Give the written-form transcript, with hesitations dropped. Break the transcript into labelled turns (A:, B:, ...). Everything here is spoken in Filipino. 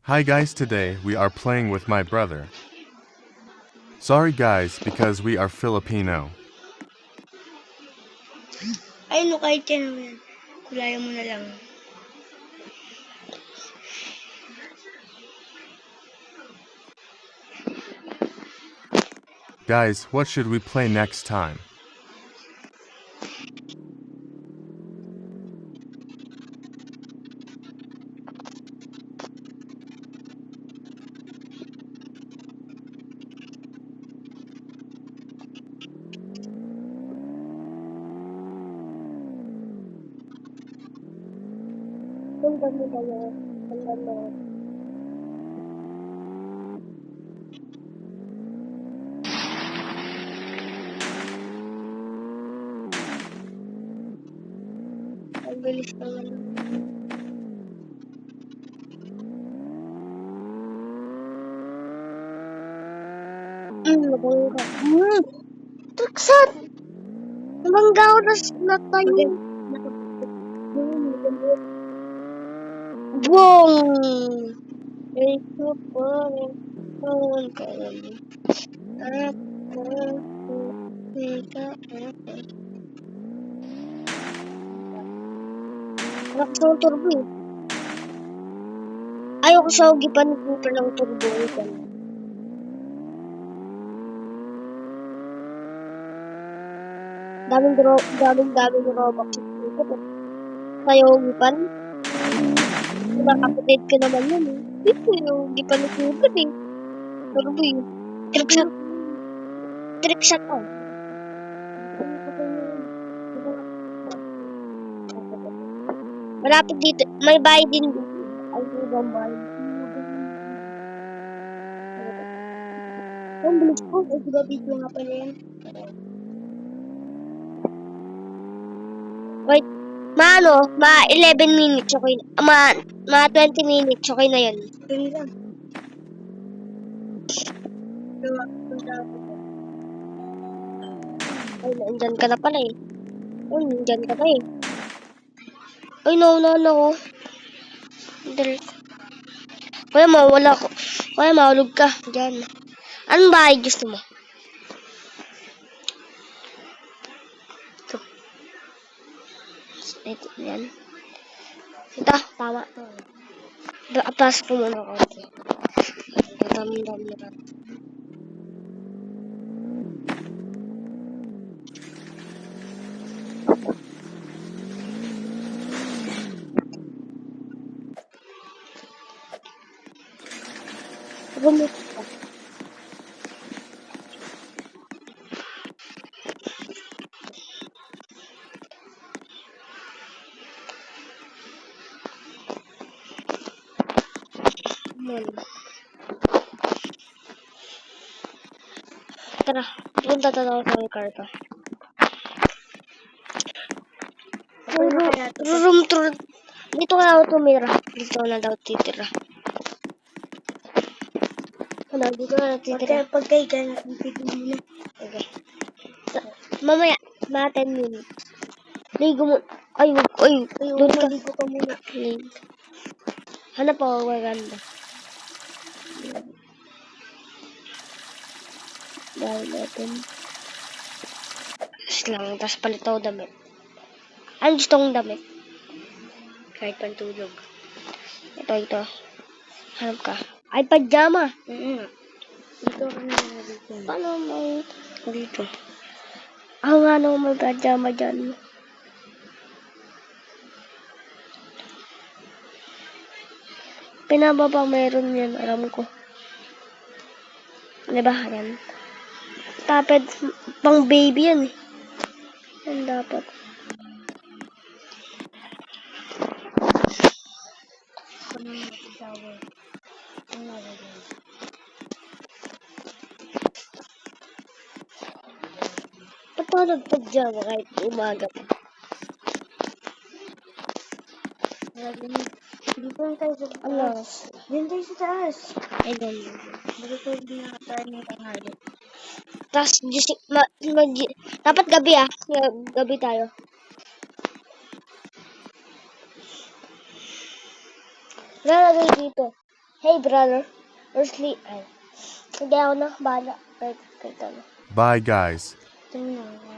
A: Hi guys, today we are playing with my brother. Sorry guys, because we are Filipino.
B: Ay, no, kahit yan mo yan. Kulayan mo na lang.
A: Guys, what should we play next time?
B: Tanda mo ba yun? Tanda mo. Ang bilis naman. Nabangga. Tuksan! Nabangga ako na tayo. Boom! Ito pa rin. Kawan ka naman. Anak sa turbo eh. Ayaw ko sa ugipan dito ng turbo ito. Daming robot dito. Ayaw ugipan. Nakapatid ka naman yun eh. Dito yung ugipan ng turbo eh. Turbo eh. Trickshot ko. Malapit dito. May bahay din dito. Ay, ibang bahay. Ang bilis ko. Ay, diba dito nga pala yan? Wait. Ma 11 minutes. Okay. Ma 20 minutes. Okay na yan. Okay lang. Ay, nandyan ka na pala eh. Ay, nandyan ka na eh. Ay, naunahan ako. Kaya mawala ko. Kaya mahulog ka. Diyan. Anong bahay gusto mo? Ito, yan. Ito, tama. Pasok ko muna ako. Dami. Gumit ka. Tara, punta tayo sa karto. Room tour. Dito ka daw tumira. Dito na daw titira. Ano, dito na titira. Pagkay ka na, dito muna. Okay. Mamaya, mga 10 minutes. Ligo mo. Ay, doon ka. Ligo ka muna. Hanap ako maganda. Dahil natin. Lang, tapos palit ako damit. Ano gusto kong damit? Kahit pantulog. Ito. Hanap ka. Ay, pajama. Dito kami dito. Paano mo dito? Ako nga naman may pajama dyan. Pinababa meron yan, alam ko. Diba? Yan. Dapat pang baby yan eh. Yan dapat. Ba't ako nagpajama kahit umaga pa? Dito lang tayo sa taas. Dito tayo sa taas. Ay, ganyan. Dito din nakatayo ng tanghali. Tapos, dapat gabi ah. Gabi tayo. Lalagay dito. Hey, brother. Or sleep. Ay. Hindi ako na. Bahala. Kahit ano.
A: Bye, guys.
B: Ito na.